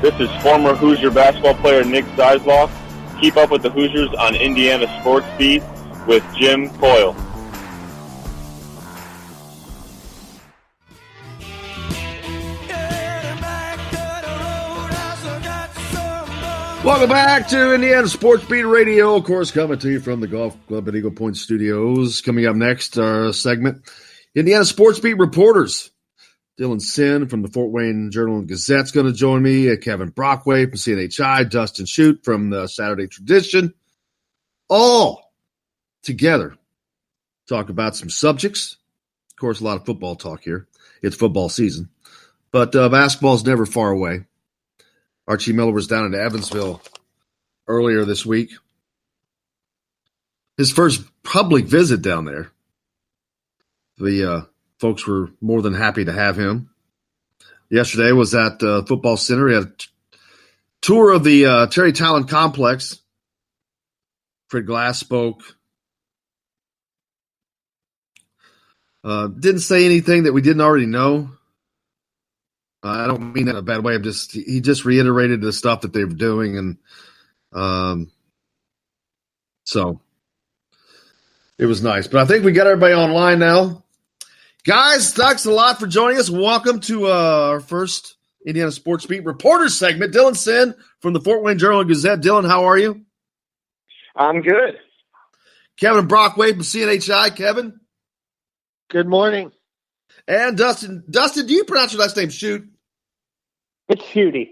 This is former Hoosier basketball player Nick Zeisloff. Keep up with the Hoosiers on Indiana Sports Beat with Jim Coyle. Welcome back to Indiana Sports Beat Radio. Of course, coming to you from the Golf Club at Eagle Point Studios. Coming up next, our segment, Indiana Sports Beat Reporters. Dylan Sin from the Fort Wayne Journal and Gazette's going to join me. Kevin Brockway from CNHI. Dustin Shute from the Saturday Tradition. All together talk about some subjects. Of course, a lot of football talk here. It's football season. But basketball is never far away. Archie Miller was down in Evansville earlier this week. His first public visit down there. The folks were more than happy to have him. Yesterday was at Football Center. He had a tour of the Terry Talon Complex. Fred Glass spoke. Didn't say anything that we didn't already know. I don't mean that in a bad way. He just reiterated the stuff that they were doing, and so it was nice. But I think we got everybody online now. Guys, thanks a lot for joining us. Welcome to our first Indiana Sports Beat Reporters segment. Dylan Sin from the Fort Wayne Journal and Gazette. Dylan, how are you? I'm good. Kevin Brockway from CNHI. Kevin? Good morning. And Dustin. Dustin, do you pronounce your last name Shute? It's Shooty.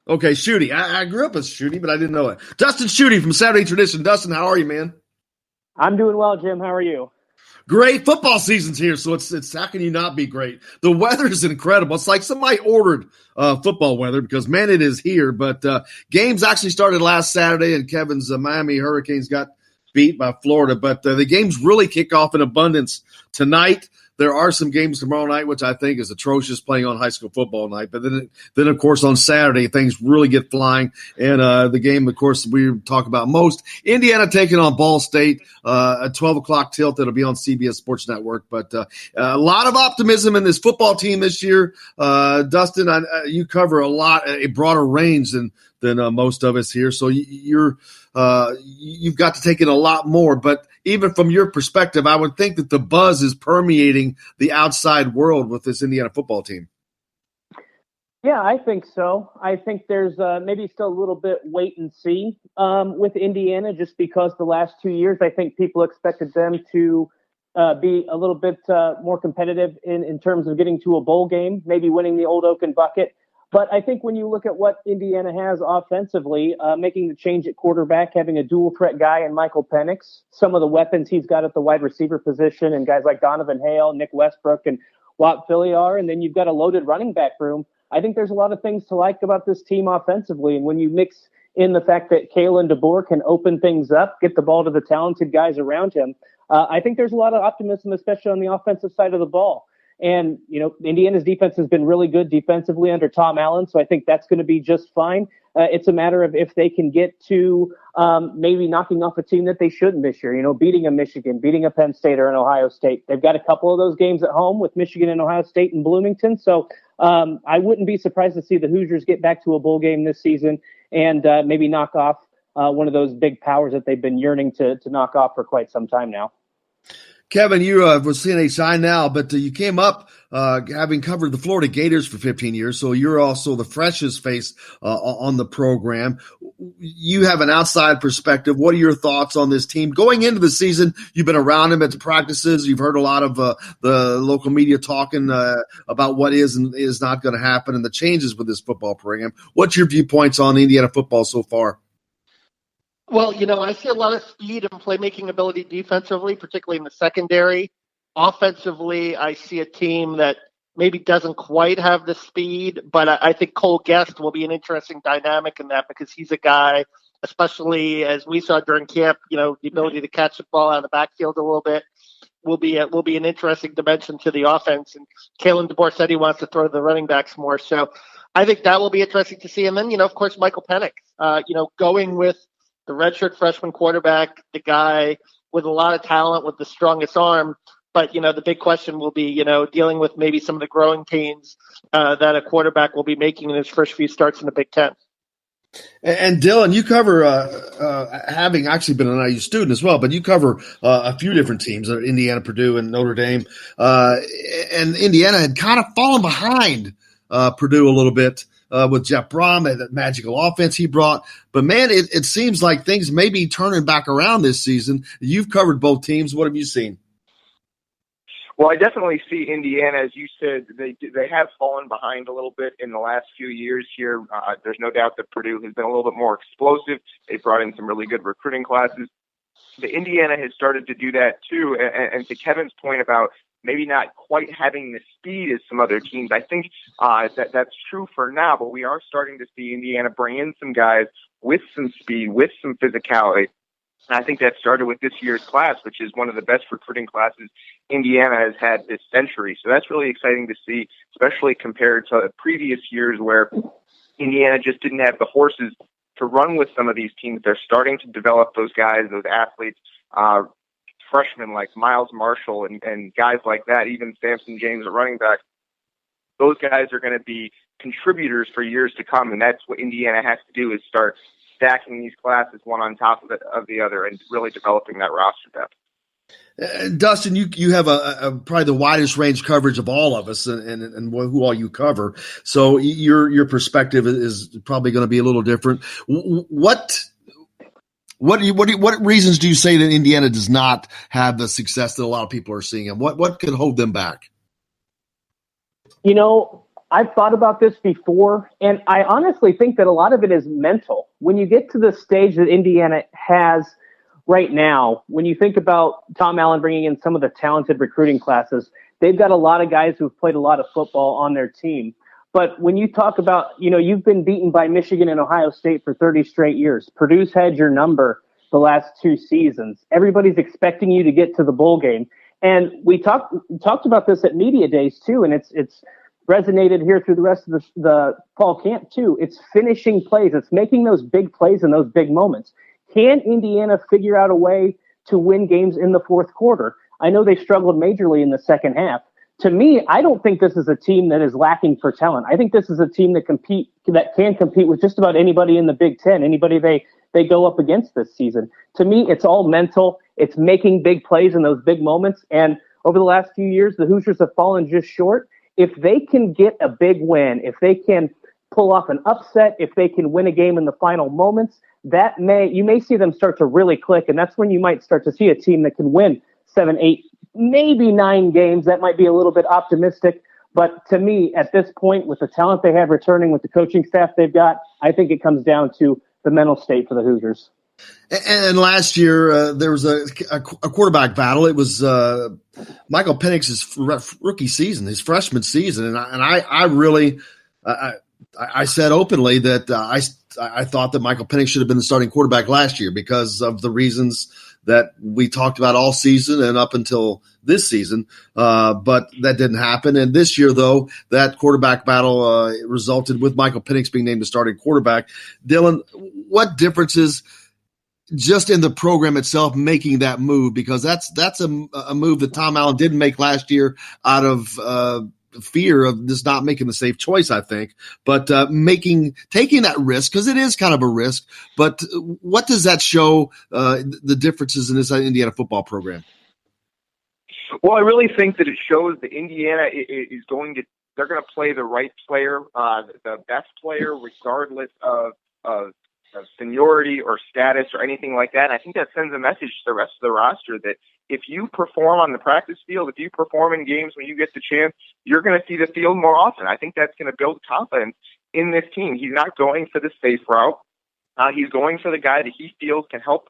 Okay, Shooty. I grew up as Shooty, but I didn't know it. Dustin Shooty from Saturday Tradition. Dustin, how are you, man? I'm doing well, Jim. How are you? Great. Football season's here, so it's how can you not be great? The weather is incredible. It's like somebody ordered football weather because, man, it is here. But games actually started last Saturday, and Kevin's Miami Hurricanes got beat by Florida. But the games really kick off in abundance tonight. There are some games tomorrow night, which I think is atrocious, playing on high school football night. But then of course, on Saturday, things really get flying. And the game, of course, we talk about most, Indiana taking on Ball State, a 12 o'clock tilt. That'll be on CBS Sports Network. But a lot of optimism in this football team this year. Dustin, you cover a broader range than most of us here. So you've got to take in a lot more. But even from your perspective, I would think that the buzz is permeating the outside world with this Indiana football team. Yeah, I think so. I think there's maybe still a little bit wait and see with Indiana, just because the last 2 years, I think people expected them to be a little bit more competitive in terms of getting to a bowl game, maybe winning the Old Oaken Bucket. But I think when you look at what Indiana has offensively, making the change at quarterback, having a dual threat guy in Michael Penix, some of the weapons he's got at the wide receiver position, and guys like Donovan Hale, Nick Westbrook, and Walt Filliar, and then you've got a loaded running back room. I think there's a lot of things to like about this team offensively. And when you mix in the fact that Kalen DeBoer can open things up, get the ball to the talented guys around him, I think there's a lot of optimism, especially on the offensive side of the ball. And, Indiana's defense has been really good defensively under Tom Allen, so I think that's going to be just fine. It's a matter of if they can get to maybe knocking off a team that they shouldn't this year, beating a Michigan, beating a Penn State or an Ohio State. They've got a couple of those games at home with Michigan and Ohio State and Bloomington. So I wouldn't be surprised to see the Hoosiers get back to a bowl game this season and maybe knock off one of those big powers that they've been yearning to knock off for quite some time now. Kevin, you were CNHI now, but you came up having covered the Florida Gators for 15 years, so you're also the freshest face on the program. You have an outside perspective. What are your thoughts on this team? Going into the season, you've been around them at the practices. You've heard a lot of the local media talking about what is and is not going to happen and the changes with this football program. What's your viewpoints on Indiana football so far? Well, I see a lot of speed and playmaking ability defensively, particularly in the secondary. Offensively, I see a team that maybe doesn't quite have the speed, but I think Cole Guest will be an interesting dynamic in that because he's a guy, especially as we saw during camp, the ability to catch the ball out of the backfield a little bit will be an interesting dimension to the offense. And Kalen DeBoer said he wants to throw the running backs more. So I think that will be interesting to see. And then, of course, Michael Penix, going with the redshirt freshman quarterback, the guy with a lot of talent, with the strongest arm, But, the big question will be, dealing with maybe some of the growing pains that a quarterback will be making in his first few starts in the Big Ten. And Dylan, you cover, having actually been an IU student as well, but you cover a few different teams, Indiana, Purdue, and Notre Dame. And Indiana had kind of fallen behind Purdue a little bit with Jeff Brom, that magical offense he brought. But, man, it seems like things may be turning back around this season. You've covered both teams. What have you seen? Well, I definitely see Indiana, as you said, they have fallen behind a little bit in the last few years here. There's no doubt that Purdue has been a little bit more explosive. They brought in some really good recruiting classes. But Indiana has started to do that too. And to Kevin's point about maybe not quite having the speed as some other teams, I think that's true for now. But we are starting to see Indiana bring in some guys with some speed, with some physicality. And I think that started with this year's class, which is one of the best recruiting classes Indiana has had this century. So that's really exciting to see, especially compared to previous years where Indiana just didn't have the horses to run with some of these teams. They're starting to develop those guys, those athletes, freshmen like Miles Marshall and guys like that, even Samson James, a running back. Those guys are going to be contributors for years to come, and that's what Indiana has to do, is start stacking these classes one on top of the other and really developing that roster depth. Dustin, you have a probably the widest range coverage of all of us, and who all you cover. So your perspective is probably going to be a little different. What reasons do you say that Indiana does not have the success that a lot of people are seeing, and what could hold them back? I've thought about this before, and I honestly think that a lot of it is mental. When you get to the stage that Indiana has right now, when you think about Tom Allen bringing in some of the talented recruiting classes, they've got a lot of guys who've played a lot of football on their team. But when you talk about, you've been beaten by Michigan and Ohio State for 30 straight years. Purdue's had your number the last 2 seasons. Everybody's expecting you to get to the bowl game. And we talked about this at media days too, and it's resonated here through the rest of the fall camp too. It's finishing plays. It's making those big plays in those big moments. Can Indiana figure out a way to win games in the fourth quarter? I know they struggled majorly in the second half. To me, I don't think this is a team that is lacking for talent. I think this is a team that can compete with just about anybody in the Big Ten, anybody they go up against this season. To me, it's all mental. It's making big plays in those big moments. And over the last few years, the Hoosiers have fallen just short. If they can get a big win, if they can pull off an upset, if they can win a game in the final moments, you may see them start to really click, and that's when you might start to see a team that can win 7, 8, maybe 9 games. That might be a little bit optimistic, but to me, at this point, with the talent they have returning, with the coaching staff they've got, I think it comes down to the mental state for the Hoosiers. And last year, there was a quarterback battle. It was Michael Penix's rookie season, his freshman season. And I really said openly that I thought that Michael Penix should have been the starting quarterback last year because of the reasons that we talked about all season and up until this season. But that didn't happen. And this year, though, that quarterback battle resulted with Michael Penix being named the starting quarterback. Dylan, what differences just in the program itself making that move, because that's a move that Tom Allen didn't make last year out of fear of just not making the safe choice, I think, but taking that risk, because it is kind of a risk. But what does that show the differences in this Indiana football program? Well, I really think that it shows that Indiana is they're going to play the right player, the best player, regardless of seniority or status or anything like that. And I think that sends a message to the rest of the roster that if you perform on the practice field, if you perform in games when you get the chance, you're going to see the field more often. I think that's going to build confidence in this team. He's not going for the safe route. He's going for the guy that he feels can help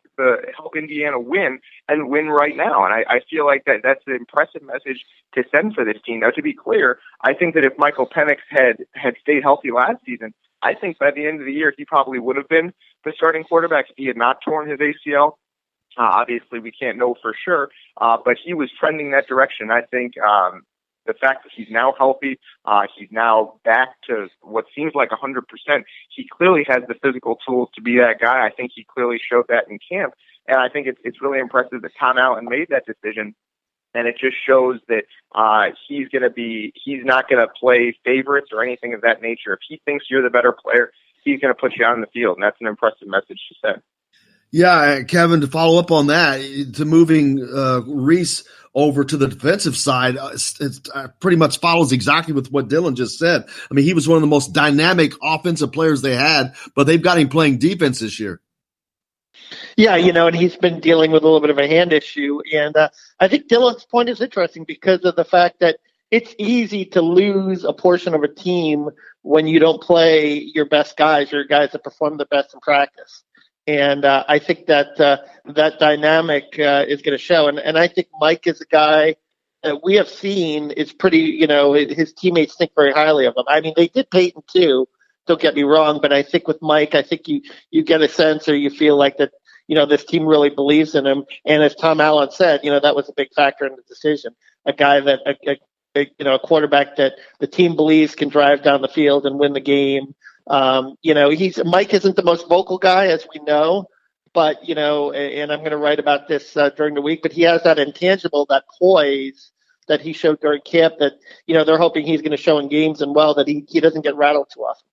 Indiana win and win right now. And I feel like that's an impressive message to send for this team. Now, to be clear, I think that if Michael Penix had stayed healthy last season, I think by the end of the year, he probably would have been the starting quarterback if he had not torn his ACL. Obviously, we can't know for sure, but he was trending that direction. I think the fact that he's now healthy, he's now back to what seems like 100%. He clearly has the physical tools to be that guy. I think he clearly showed that in camp, and I think it's really impressive that Tom Allen made that decision. And it just shows that he's not going to play favorites or anything of that nature. If he thinks you're the better player, he's going to put you on the field, and that's an impressive message to send. Yeah, Kevin, to follow up on that, to moving Reese over to the defensive side, it pretty much follows exactly with what Dylan just said. I mean, he was one of the most dynamic offensive players they had, but they've got him playing defense this year. Yeah, and he's been dealing with a little bit of a hand issue. And I think Dylan's point is interesting because of the fact that it's easy to lose a portion of a team when you don't play your best guys or guys that perform the best in practice. And I think that that dynamic is going to show. And I think Mike is a guy that we have seen is pretty, his teammates think very highly of him. I mean, they did Peyton too, don't get me wrong, but I think with Mike, I think you get a sense or you feel like that, this team really believes in him. And as Tom Allen said, that was a big factor in the decision. A guy that, a quarterback that the team believes can drive down the field and win the game. Mike isn't the most vocal guy, as we know, but, and I'm going to write about this during the week, but he has that intangible, that poise that he showed during camp that, they're hoping he's going to show in games and that he doesn't get rattled too often.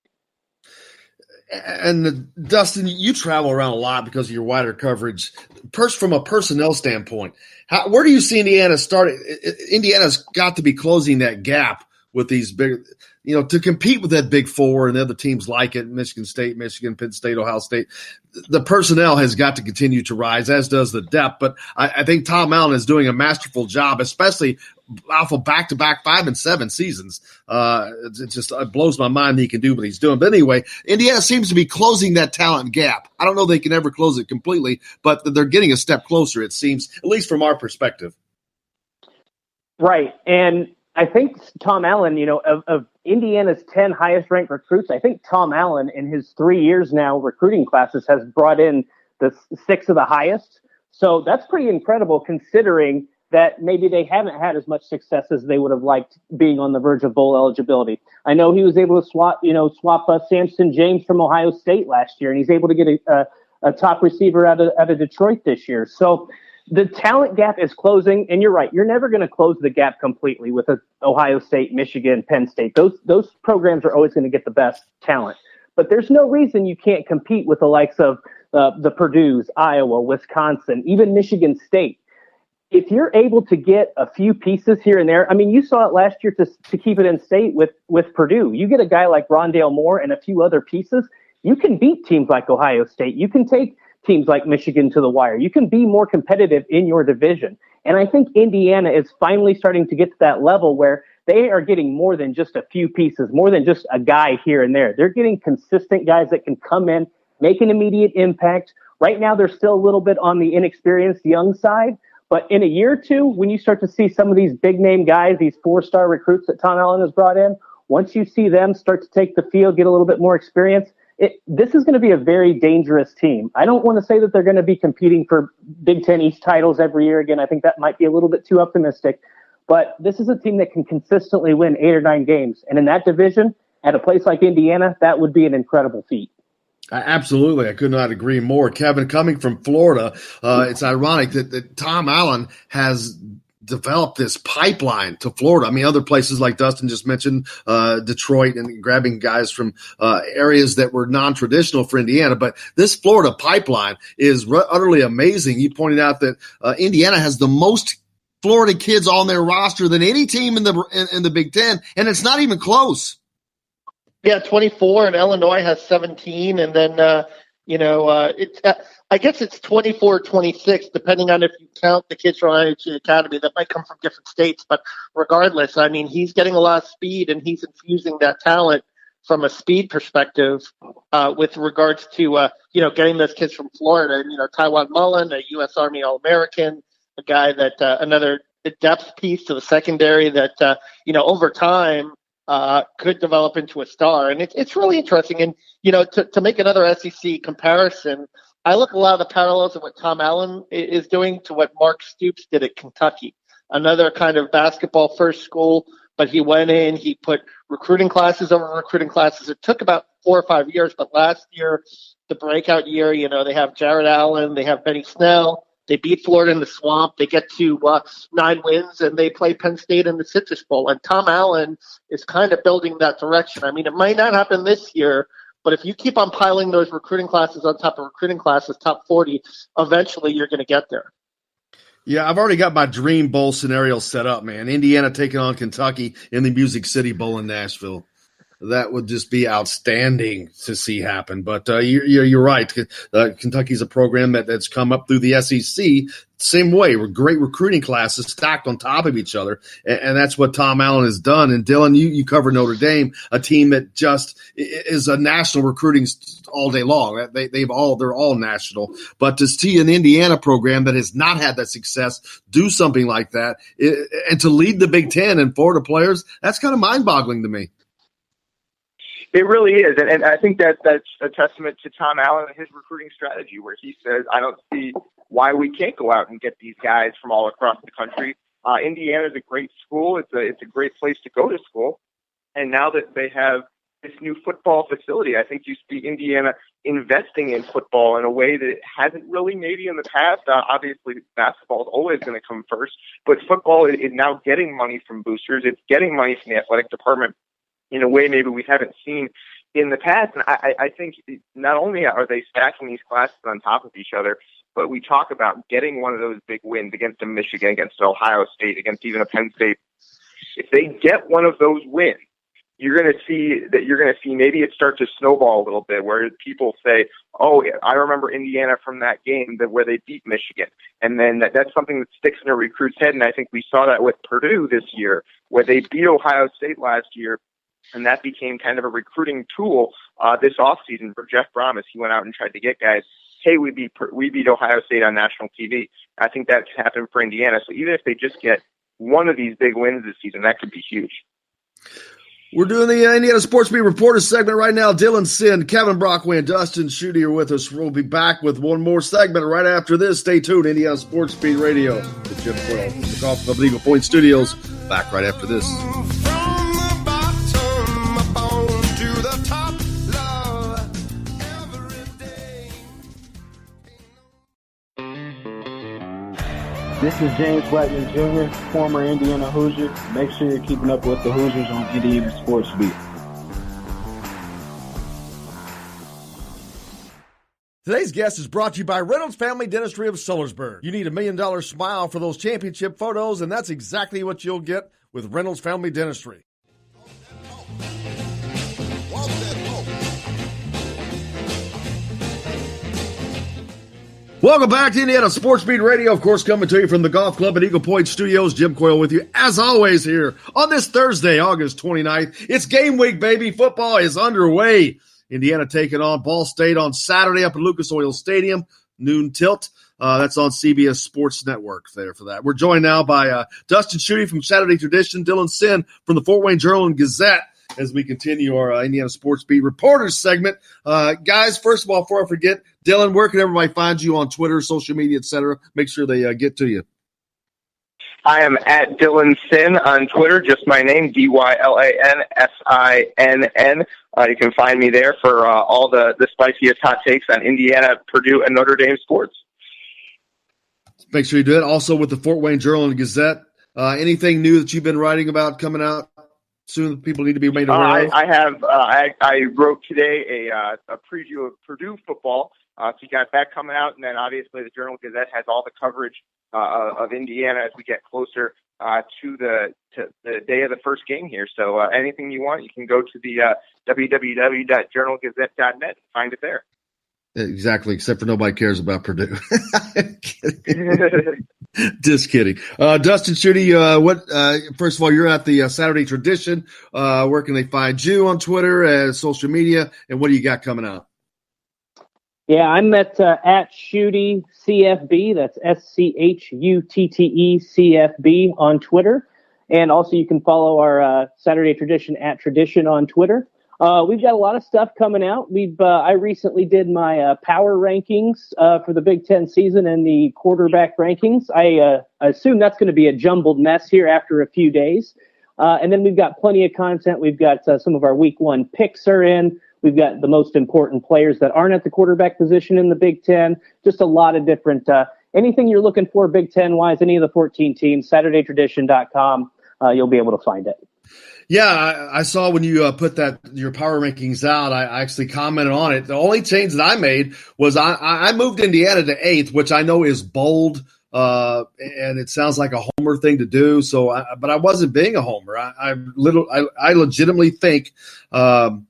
And Dustin, you travel around a lot because of your wider coverage. From a personnel standpoint, where do you see Indiana starting? Indiana's got to be closing that gap with these big, to compete with that Big Four and the other teams like it, Michigan State, Michigan, Penn State, Ohio State. The personnel has got to continue to rise, as does the depth. But I think Tom Allen is doing a masterful job, especially off of back-to-back 5 and 7 seasons. It blows my mind that he can do what he's doing. But anyway, Indiana seems to be closing that talent gap. I don't know if they can ever close it completely, but they're getting a step closer, it seems, at least from our perspective. Right. And I think Tom Allen, of Indiana's 10 highest ranked recruits, I think Tom Allen in his 3 years now recruiting classes has brought in the 6 of the highest. So that's pretty incredible considering that maybe they haven't had as much success as they would have liked being on the verge of bowl eligibility. I know he was able to swap Samson James from Ohio State last year, and he's able to get a top receiver out of Detroit this year. So the talent gap is closing, and you're right. You're never going to close the gap completely with Ohio State, Michigan, Penn State. Those programs are always going to get the best talent. But there's no reason you can't compete with the likes of the Purdue's, Iowa, Wisconsin, even Michigan State. If you're able to get a few pieces here and there, I mean, you saw it last year to keep it in state with Purdue. You get a guy like Rondale Moore and a few other pieces, you can beat teams like Ohio State. You can take teams like Michigan to the wire. You can be more competitive in your division. And I think Indiana is finally starting to get to that level where they are getting more than just a few pieces, more than just a guy here and there. They're getting consistent guys that can come in, make an immediate impact. Right now, they're still a little bit on the inexperienced young side. But in a year or two, when you start to see some of these big-name guys, these 4-star recruits that Tom Allen has brought in, once you see them start to take the field, get a little bit more experience, this is going to be a very dangerous team. I don't want to say that they're going to be competing for Big Ten East titles every year again. I think that might be a little bit too optimistic. But this is a team that can consistently win 8 or 9 games. And in that division, at a place like Indiana, that would be an incredible feat. Absolutely. I could not agree more. Kevin, coming from Florida, it's ironic that Tom Allen has developed this pipeline to Florida. I mean, other places like Dustin just mentioned, Detroit, and grabbing guys from areas that were non-traditional for Indiana. But this Florida pipeline is utterly amazing. You pointed out that Indiana has the most Florida kids on their roster than any team in the Big Ten, and it's not even close. Yeah, 24, and Illinois has 17, and then it's I guess it's 24, 26, depending on if you count the kids from IHG Academy that might come from different states. But regardless, I mean, he's getting a lot of speed, and he's infusing that talent from a speed perspective with regards to getting those kids from Florida. And, Tywone Mullen, a U.S. Army All-American, a guy that another depth piece to the secondary that over time. Could develop into a star. And it's really interesting. And, to make another SEC comparison, I look a lot of the parallels of what Tom Allen is doing to what Mark Stoops did at Kentucky, another kind of basketball first school, but he went in, he put recruiting classes over recruiting classes. It took about 4 or 5 years, but last year, the breakout year, they have Jared Allen, they have Benny Snell, They beat Florida in the Swamp. They get to 9 wins, and they play Penn State in the Citrus Bowl. And Tom Allen is kind of building that direction. I mean, it might not happen this year, but if you keep on piling those recruiting classes on top of recruiting classes, top 40, eventually you're going to get there. Yeah, I've already got my dream bowl scenario set up, man. Indiana taking on Kentucky in the Music City Bowl in Nashville. That would just be outstanding to see happen. But you're right. Kentucky's a program that's come up through the SEC same way. With great recruiting classes stacked on top of each other, and that's what Tom Allen has done. And Dylan, you cover Notre Dame, a team that just is a national recruiting all day long. They're all national. But to see an Indiana program that has not had that success do something like that, and to lead the Big Ten and Florida players, that's kind of mind-boggling to me. It really is, and I think that's a testament to Tom Allen and his recruiting strategy, where he says, I don't see why we can't go out and get these guys from all across the country. Indiana is a great school. It's a great place to go to school. And now that they have this new football facility, I think you see Indiana investing in football in a way that it hasn't really maybe in the past. Obviously, basketball is always going to come first, but football is now getting money from boosters. It's getting money from the athletic department in a way maybe we haven't seen in the past. And I think not only are they stacking these classes on top of each other, but we talk about getting one of those big wins against a Michigan, against Ohio State, against even a Penn State. If they get one of those wins, you're going to see maybe it starts to snowball a little bit, where people say, oh, I remember Indiana from that game where they beat Michigan. And then that's something that sticks in a recruit's head. And I think we saw that with Purdue this year, where they beat Ohio State last year. And that became kind of a recruiting tool this offseason for Jeff Brom as he went out and tried to get guys, hey, we beat Ohio State on national TV. I think that's happened for Indiana. So even if they just get one of these big wins this season, that could be huge. We're doing the Indiana Sports Beat Reporters segment right now. Dylan Sin, Kevin Brockway, and Dustin Schutte are with us. We'll be back with one more segment right after this. Stay tuned. Indiana Sports Beat Radio with Jim Quill from the Golf Club Eagle Point Studios. Back right after this. This is James Blackman Jr., former Indiana Hoosier. Make sure you're keeping up with the Hoosiers on Indiana Sports Beat. Today's guest is brought to you by Reynolds Family Dentistry of Sellersburg. You need $1 million smile for those championship photos, and that's exactly what you'll get with Reynolds Family Dentistry. Welcome back to Indiana Sports Beat Radio, of course, coming to you from the Golf Club at Eagle Point Studios. Jim Coyle with you, as always, here on this Thursday, August 29th. It's game week, baby. Football is underway. Indiana taking on Ball State on Saturday up at Lucas Oil Stadium, noon tilt. That's on CBS Sports Network there for that. We're joined now by Dustin Schutte from Saturday Tradition, Dylan Sin from the Fort Wayne Journal and Gazette, as we continue our Indiana Sports Beat Reporters segment. Guys, first of all, before I forget, Dylan, where can everybody find you on Twitter, social media, et cetera? Make sure they get to you. I am at Dylan Sin on Twitter, just my name, DYLANSINN. You can find me there for all the spiciest hot takes on Indiana, Purdue, and Notre Dame sports. Make sure you do it. Also with the Fort Wayne Journal and Gazette. Anything new that you've been writing about coming out soon that people need to be made aware of? I have. I wrote today a preview of Purdue football. So you got that coming out, and then obviously the Journal Gazette has all the coverage of Indiana as we get closer to the day of the first game here. So anything you want, you can go to the www.journalgazette.net and find it there. Exactly, except for nobody cares about Purdue. Just kidding. Dustin Schutte, first of all, you're at the Saturday Tradition. Where can they find you on Twitter, social media, and what do you got coming out? Yeah, I'm at Schutte CFB. That's SCHUTTE CFB on Twitter. And also you can follow our Saturday Tradition at Tradition on Twitter. We've got a lot of stuff coming out. I recently did my power rankings for the Big Ten season and the quarterback rankings. I assume that's going to be a jumbled mess here after a few days. And then we've got plenty of content. We've got some of our week one picks are in. We've got the most important players that aren't at the quarterback position in the Big Ten. Just a lot of different anything you're looking for Big Ten wise, any of the 14 teams, SaturdayTradition.com, you'll be able to find it. Yeah, I saw when you put your power rankings out, I actually commented on it. The only change that I made was I moved Indiana to 8th, which I know is bold, and it sounds like a homer thing to do. But I wasn't being a homer. I legitimately think that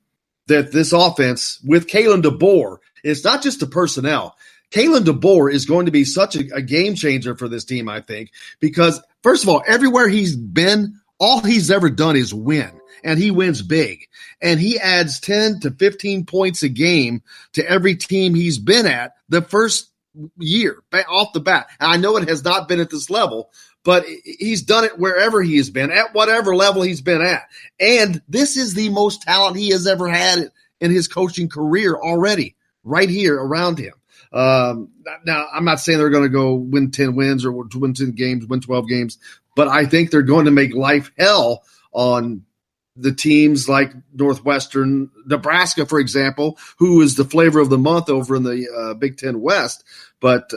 this offense with Kalen DeBoer, it's not just the personnel. Kalen DeBoer is going to be such a game changer for this team, I think, because first of all, everywhere he's been, all he's ever done is win, and he wins big. And he adds 10 to 15 points a game to every team he's been at the first year off the bat. And I know it has not been at this level, but he's done it wherever he has been, at whatever level he's been at. And this is the most talent he has ever had in his coaching career already, right here around him. Now, I'm not saying they're going to go win 10 wins or win 10 games, win 12 games, but I think they're going to make life hell on the teams like Northwestern, Nebraska, for example, who is the flavor of the month over in the Big Ten West. But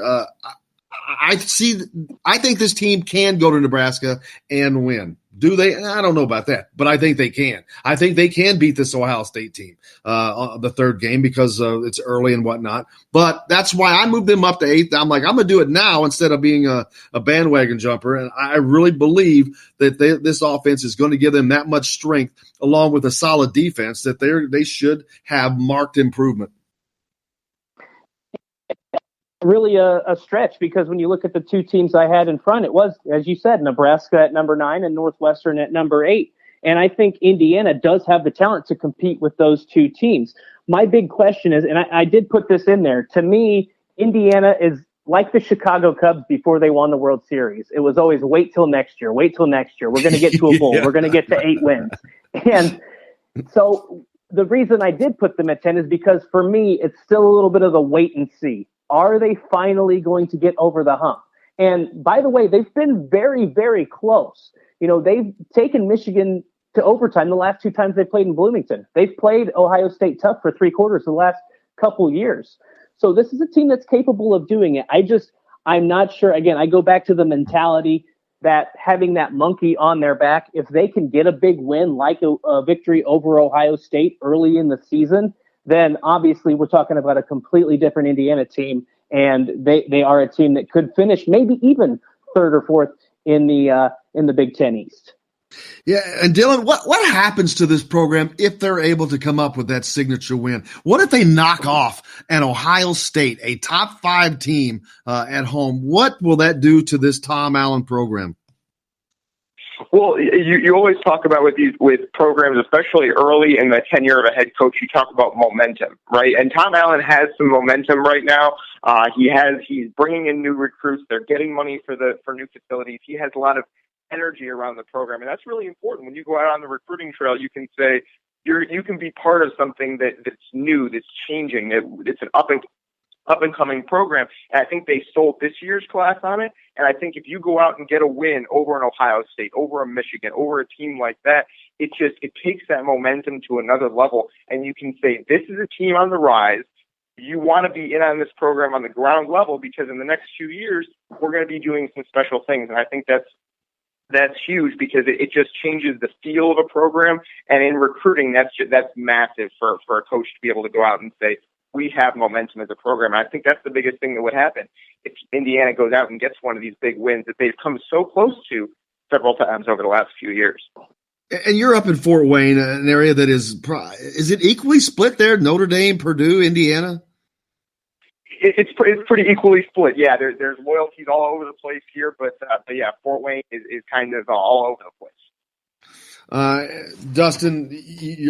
I think this team can go to Nebraska and win. Do they? I don't know about that, but I think they can. I think they can beat this Ohio State team on the third game because it's early and whatnot. But that's why I moved them up to 8th. I'm like, I'm going to do it now instead of being a bandwagon jumper. And I really believe that this offense is going to give them that much strength along with a solid defense that they should have marked improvement. Really a stretch, because when you look at the two teams I had in front, it was, as you said, Nebraska at number 9 and Northwestern at number 8. And I think Indiana does have the talent to compete with those two teams. My big question is, and I did put this in there, to me, Indiana is like the Chicago Cubs before they won the World Series. It was always wait till next year. We're going to get to a bowl. Yeah. We're going to get to 8 wins. And so the reason I did put them at 10 is because for me, it's still a little bit of the wait and see. Are they finally going to get over the hump? And by the way, they've been very, very close. You know, they've taken Michigan to overtime the last 2 times they played in Bloomington. They've played Ohio State tough for 3/4 the last couple years. So this is a team that's capable of doing it. I'm not sure. Again, I go back to the mentality that having that monkey on their back, if they can get a big win like a victory over Ohio State early in the season, then obviously we're talking about a completely different Indiana team, and they are a team that could finish maybe even 3rd or 4th in the Big Ten East. Yeah, and Dylan, what happens to this program if they're able to come up with that signature win? What if they knock off an Ohio State, a top 5 team at home? What will that do to this Tom Allen program? Well, you always talk about with programs, especially early in the tenure of a head coach, you talk about momentum, right? And Tom Allen has some momentum right now. He's bringing in new recruits. They're getting money for new facilities. He has a lot of energy around the program, and that's really important. When you go out on the recruiting trail, you can say you can be part of something that's new, that's changing. It's an up and coming program. And I think they sold this year's class on it. And I think if you go out and get a win over an Ohio State, over a Michigan, over a team like that, it takes that momentum to another level. And you can say, this is a team on the rise. You want to be in on this program on the ground level, because in the next few years, we're going to be doing some special things. And I think that's huge, because it just changes the feel of a program. And in recruiting, that's massive for a coach to be able to go out and say, we have momentum as a program. And I think that's the biggest thing that would happen if Indiana goes out and gets one of these big wins that they've come so close to several times over the last few years. And you're up in Fort Wayne, an area that is it equally split there? Notre Dame, Purdue, Indiana? It's pretty equally split. Yeah, there's loyalties all over the place here, but yeah, Fort Wayne is kind of all over the place. Dustin,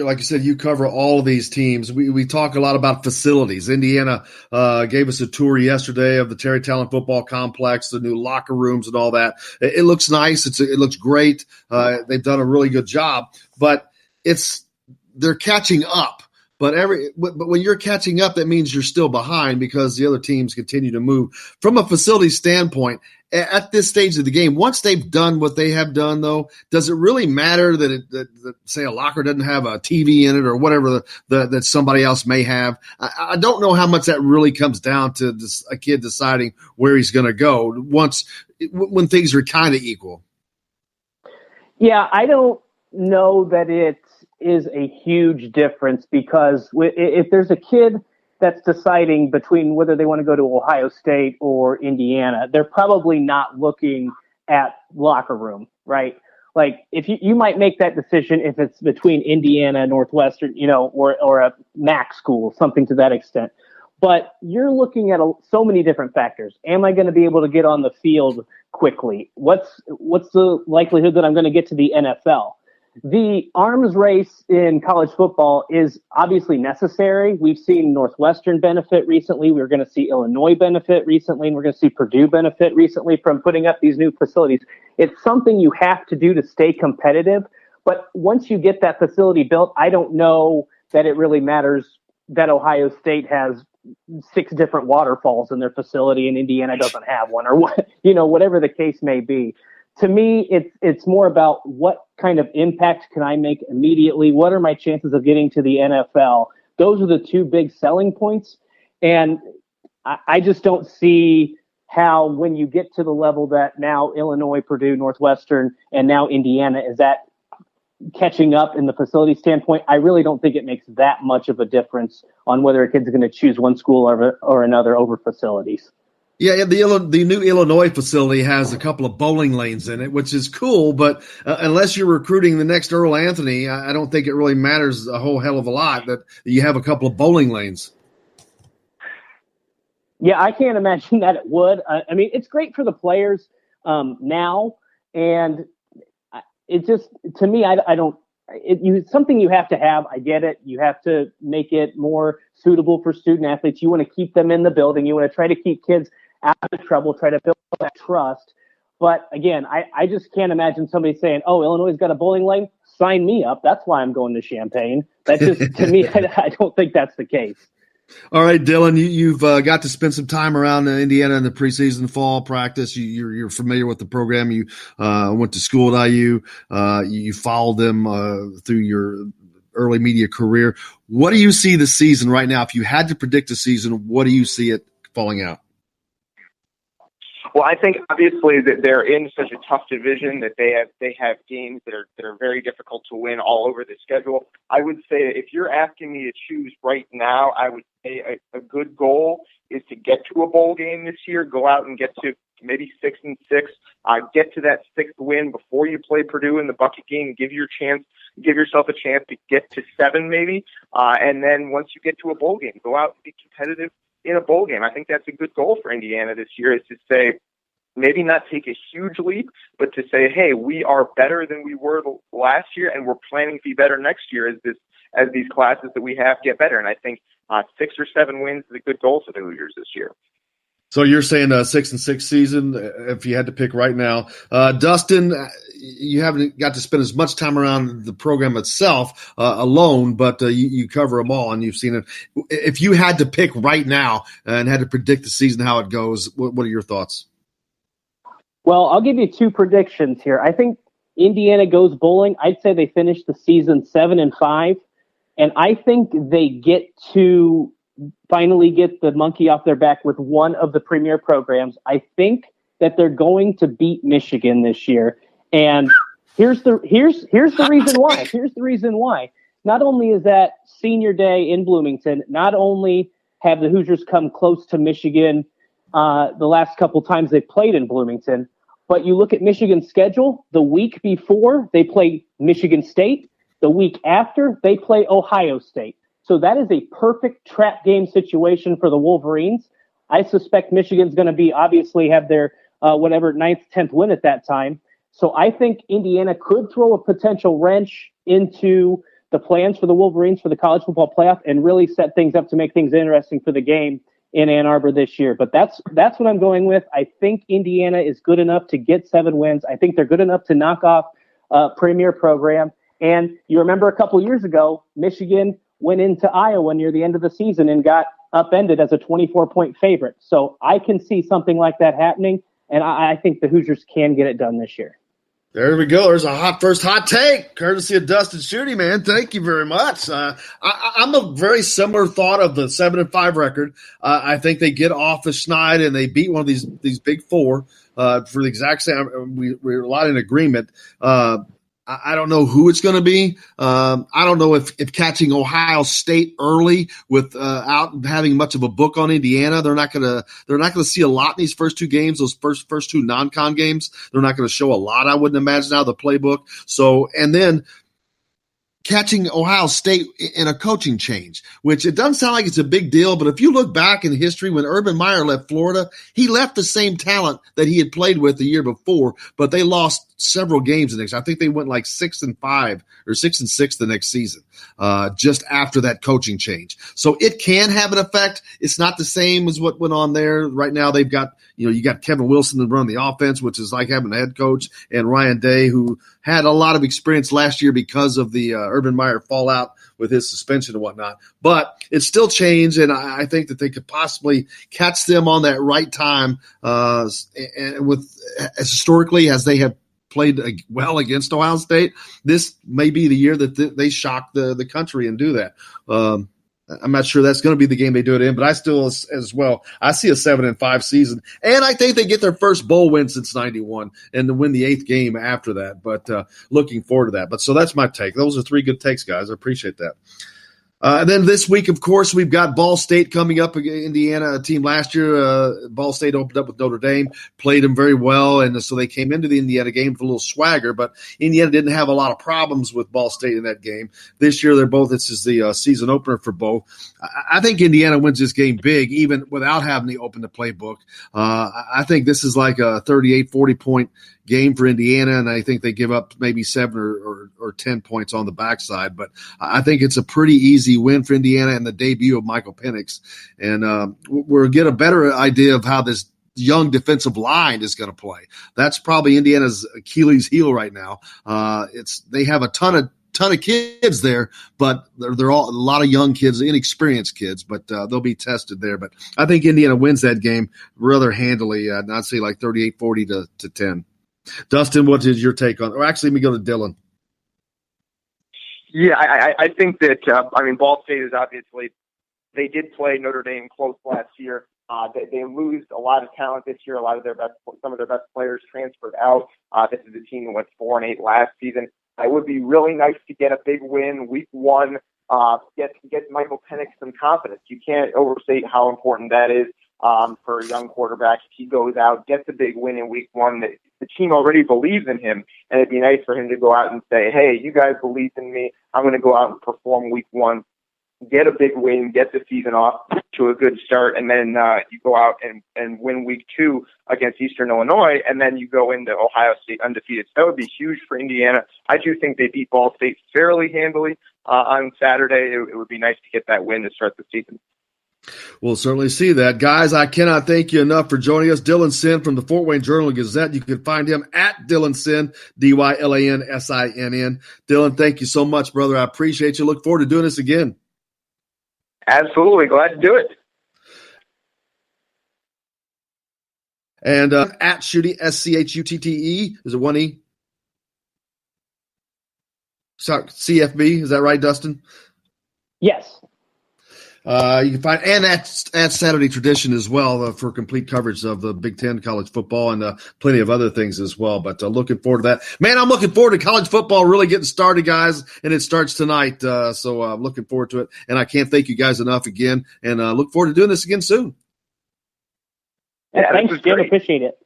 like you said, you cover all of these teams. We talk a lot about facilities. Indiana gave us a tour yesterday of the Terry Talent Football Complex, the new locker rooms and all that. It looks nice. It looks great. They've done a really good job, but they're catching up. But when you're catching up, that means you're still behind because the other teams continue to move. From a facility standpoint, at this stage of the game, once they've done what they have done, though, does it really matter that say a locker doesn't have a TV in it or whatever that somebody else may have? I don't know how much that really comes down to a kid deciding where he's going to go when things are kind of equal. Yeah, I don't know that it is a huge difference, because if there's a kid that's deciding between whether they want to go to Ohio State or Indiana, they're probably not looking at locker room, right? Like, if you might make that decision if it's between Indiana and Northwestern, or a MAC school, something to that extent. But you're looking at so many different factors. Am I going to be able to get on the field quickly? What's the likelihood that I'm going to get to the NFL? The arms race in college football is obviously necessary. We've seen Northwestern benefit recently. We're going to see Illinois benefit recently, and we're going to see Purdue benefit recently from putting up these new facilities. It's something you have to do to stay competitive. But once you get that facility built, I don't know that it really matters that Ohio State has 6 different waterfalls in their facility and Indiana doesn't have one, or whatever the case may be. To me, it's more about what kind of impact can I make immediately? What are my chances of getting to the NFL? Those are the 2 big selling points. And I just don't see how, when you get to the level that now Illinois, Purdue, Northwestern, and now Indiana is at catching up in the facility standpoint, I really don't think it makes that much of a difference on whether a kid's going to choose one school or another over facilities. Yeah, the new Illinois facility has a couple of bowling lanes in it, which is cool. But unless you're recruiting the next Earl Anthony, I don't think it really matters a whole hell of a lot that you have a couple of bowling lanes. Yeah, I can't imagine that it would. I mean, it's great for the players now, and it just, to me, I don't. It's something you have to have. I get it. You have to make it more suitable for student athletes. You want to keep them in the building. You want to try to keep kids out of trouble, try to build that trust. But again, I just can't imagine somebody saying, "Oh, Illinois has got a bowling lane. Sign me up. That's why I'm going to Champaign." That just, to me, I don't think that's the case. All right, Dylan, you've got to spend some time around Indiana in the preseason fall practice. You're familiar with the program. You went to school at IU. You followed them through your early media career. What do you see the season right now? If you had to predict the season, what do you see it falling out? Well, I think obviously that they're in such a tough division that they have games that are very difficult to win all over the schedule. I would say if you're asking me to choose right now, I would say a good goal is to get to a bowl game this year. Go out and get to maybe 6-6. Get to that 6th win before you play Purdue in the bucket game. Give yourself a chance to get to 7 maybe, and then once you get to a bowl game, go out and be competitive in a bowl game. I think that's a good goal for Indiana this year, is to say, maybe not take a huge leap, but to say, hey, we are better than we were last year, and we're planning to be better next year as these classes that we have get better. And I think 6 or 7 wins is a good goal for the Hoosiers this year. So you're saying a 6-6 season, if you had to pick right now. Dustin, you haven't got to spend as much time around the program itself alone, but you cover them all and you've seen it. If you had to pick right now and had to predict the season, how it goes, what are your thoughts? Well, I'll give you 2 predictions here. I think Indiana goes bowling. I'd say they finish the season 7-5, and I think they get to finally get the monkey off their back with one of the premier programs. I think that they're going to beat Michigan this year. And here's the reason why. Here's the reason why. Not only is that senior day in Bloomington, not only have the Hoosiers come close to Michigan the last couple times they played in Bloomington, but you look at Michigan's schedule, the week before they play Michigan State, the week after they play Ohio State. So that is a perfect trap game situation for the Wolverines. I suspect Michigan's going to obviously have their 9th, 10th win at that time. So I think Indiana could throw a potential wrench into the plans for the Wolverines for the college football playoff and really set things up to make things interesting for the game in Ann Arbor this year. But that's what I'm going with. I think Indiana is good enough to get 7 wins. I think they're good enough to knock off a premier program. And you remember a couple years ago, Michigan went into Iowa near the end of the season and got upended as a 24-point favorite. So I can see something like that happening. And I think the Hoosiers can get it done this year. There we go. There's a first hot take, courtesy of Dustin Schutte, man. Thank you very much. I'm a very similar thought of the 7-5 record. I think they get off the schneid and they beat one of these big four for the exact same. We're a lot in agreement. I don't know who it's going to be. I don't know if catching Ohio State early without having much of a book on Indiana, they're not going to see a lot in these first two games. Those first two non-con games, they're not going to show a lot. I wouldn't imagine out of the playbook. So, and then catching Ohio State in a coaching change, which it doesn't sound like it's a big deal, but if you look back in history when Urban Meyer left Florida, he left the same talent that he had played with the year before, but they lost several games the next. I think they went like 6-5 or 6-6 the next season, just after that coaching change. So it can have an effect. It's not the same as what went on there. Right now they've got, you got Kevin Wilson to run the offense, which is like having a head coach, and Ryan Day, who had a lot of experience last year because of the Urban Meyer fallout with his suspension and whatnot. But it's still changed, and I think that they could possibly catch them on that right time. And with as historically as they have played well against Ohio State, this may be the year that they shock the country and do that. I'm not sure that's going to be the game they do it in, but I still, as well, I see a 7-5 season, and I think they get their first bowl win since '91 and to win the 8th game after that. But looking forward to that. But so that's my take. Those are 3 good takes, guys. I appreciate that. And then this week, of course, we've got Ball State coming up. Indiana, a team last year. Ball State opened up with Notre Dame, played them very well, and so they came into the Indiana game with a little swagger. But Indiana didn't have a lot of problems with Ball State in that game. This year, this is the season opener for both. I think Indiana wins this game big, even without having to open the playbook. I think this is like a 38, 40-point game for Indiana, and I think they give up maybe 7 or 10 points on the backside. But I think it's a pretty easy win for Indiana and the debut of Michael Penix. And we'll get a better idea of how this young defensive line is going to play. That's probably Indiana's Achilles heel right now. They have a ton of kids there, but they're all a lot of young kids, inexperienced kids, but they'll be tested there. But I think Indiana wins that game rather handily. I'd say like 38-40 to 10. Dustin, what is your take on it? Or actually, let me go to Dylan. Yeah, I think that, Ball State is obviously, they did play Notre Dame close last year. They lose a lot of talent this year. Some of their best players transferred out. This is a team that went 4-8 last season. It would be really nice to get a big win week 1, get Michael Penix some confidence. You can't overstate how important that is for a young quarterback. If he goes out, gets a big win in week 1, the team already believes in him, and it'd be nice for him to go out and say, hey, you guys believe in me. I'm going to go out and perform week 1, get a big win, get the season off to a good start, and then you go out and win week 2 against Eastern Illinois, and then you go into Ohio State undefeated. So that would be huge for Indiana. I do think they beat Ball State fairly handily on Saturday. It would be nice to get that win to start the season. We'll certainly see that. Guys, I cannot thank you enough for joining us. Dylan Sinn from the Fort Wayne Journal-Gazette. You can find him at Dylan Sinn, DYLANSINN. Dylan, thank you so much, brother. I appreciate you. Look forward to doing this again. Absolutely. Glad to do it. And at Schutte, SCHUTTE. Is it 1E? Sorry, CFB. Is that right, Dustin? Yes. You can find, and at Saturday Tradition as well for complete coverage of the Big Ten college football and plenty of other things as well. But looking forward to that. Man, I'm looking forward to college football really getting started, guys, and it starts tonight. So I'm looking forward to it. And I can't thank you guys enough again, and look forward to doing this again soon. Yeah, thanks, Jim. Appreciate it.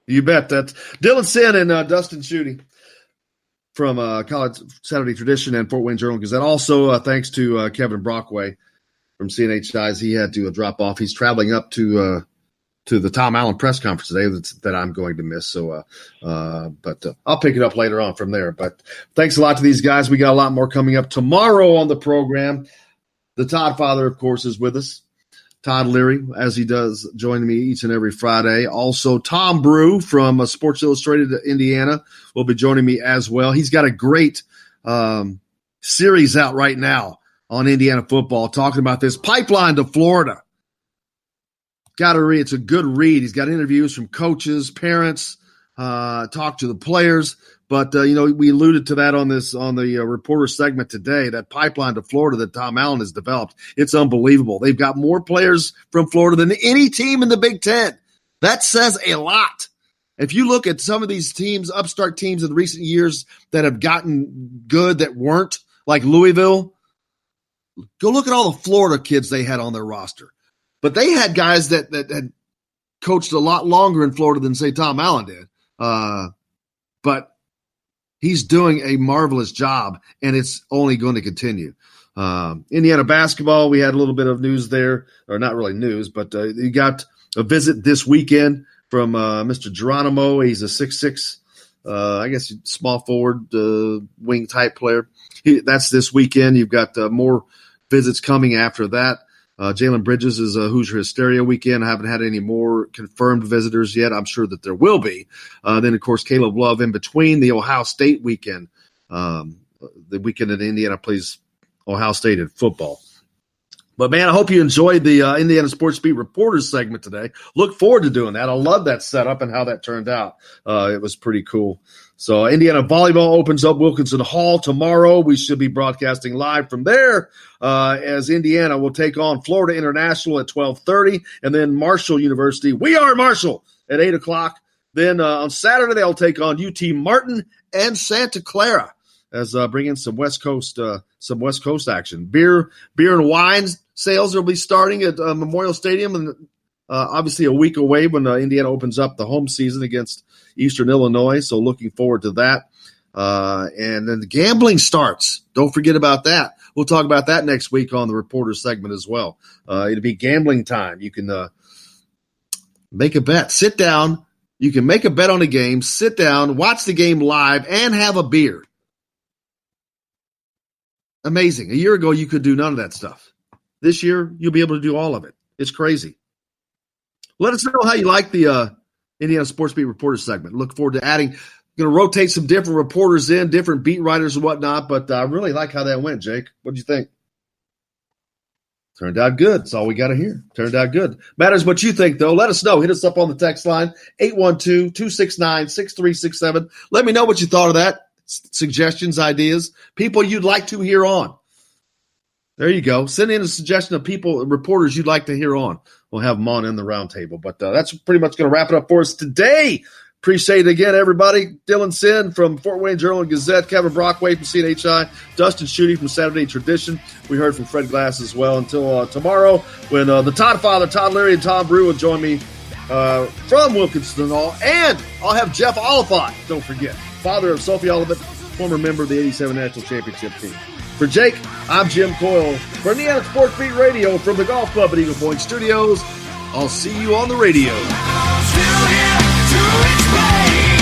You bet. That's Dylan Sinn and Dustin Schutte from College Saturday Tradition and Fort Wayne Journal-Gazette. Also, thanks to Kevin Brockway from CNHIs. He had to drop off. He's traveling up to the Tom Allen press conference today that I'm going to miss. So, but I'll pick it up later on from there. But thanks a lot to these guys. We got a lot more coming up tomorrow on the program. The Todd Father, of course, is with us. Todd Leary, as he does, joining me each and every Friday. Also, Tom Brew from Sports Illustrated Indiana will be joining me as well. He's got a great series out right now on Indiana football, talking about this pipeline to Florida. It's a good read. He's got interviews from coaches, parents, talk to the players. But, we alluded to that on the reporter segment today, that pipeline to Florida that Tom Allen has developed. It's unbelievable. They've got more players from Florida than any team in the Big Ten. That says a lot. If you look at some of these teams, upstart teams in recent years that have gotten good that weren't, like Louisville, go look at all the Florida kids they had on their roster. But they had guys that had coached a lot longer in Florida than, say, Tom Allen did. But he's doing a marvelous job, and it's only going to continue. Indiana basketball, we had a little bit of news there, or not really news, but you got a visit this weekend from Mr. Geronimo. He's a 6'6", I guess small forward, wing type player. That's this weekend. You've got more visits coming after that. Jalen Bridges is a Hoosier Hysteria weekend. I haven't had any more confirmed visitors yet. I'm sure that there will be. Then, of course, Caleb Love in between the Ohio State weekend. The weekend that Indiana plays Ohio State in football. But, man, I hope you enjoyed the Indiana Sports Beat Reporters segment today. Look forward to doing that. I love that setup and how that turned out. It was pretty cool. So Indiana volleyball opens up Wilkinson Hall tomorrow. We should be broadcasting live from there as Indiana will take on Florida International at 12:30, and then Marshall University. We are Marshall at 8 o'clock. Then on Saturday they'll take on UT Martin and Santa Clara as bring in some West Coast action. Beer and wine sales will be starting at Memorial Stadium, and obviously a week away when Indiana opens up the home season against Eastern Illinois. So looking forward to that. And then the gambling starts. Don't forget about that. We'll talk about that next week on the reporter segment as well. It'll be gambling time. You can make a bet. Sit down. You can make a bet on a game, sit down, watch the game live, and have a beer. Amazing. A year ago, you could do none of that stuff. This year, you'll be able to do all of it. It's crazy. Let us know how you like the Indiana Sports Beat Reporters segment. Look forward to adding. Going to rotate some different reporters in, different beat writers and whatnot, but I really like how that went, Jake. What did you think? Turned out good. That's all we got to hear. Turned out good. Matters what you think, though. Let us know. Hit us up on the text line, 812-269-6367. Let me know what you thought of that. Suggestions, ideas, people you'd like to hear on. There you go. Send in a suggestion of reporters you'd like to hear on. We'll have them on in the roundtable. But that's pretty much going to wrap it up for us today. Appreciate it again, everybody. Dylan Sin from Fort Wayne Journal and Gazette, Kevin Brockway from CNHI, Dustin Schutte from Saturday Tradition. We heard from Fred Glass as well. Until tomorrow, when the Todd Father, Todd Leary, and Tom Brew will join me from Wilkinson Hall. And I'll have Jeff Oliphant, don't forget, father of Sophie Oliphant, former member of the 87 National Championship team. For Jake, I'm Jim Coyle. For Indiana Sports Beat Radio from the Golf Club at Eagle Point Studios, I'll see you on the radio. To explain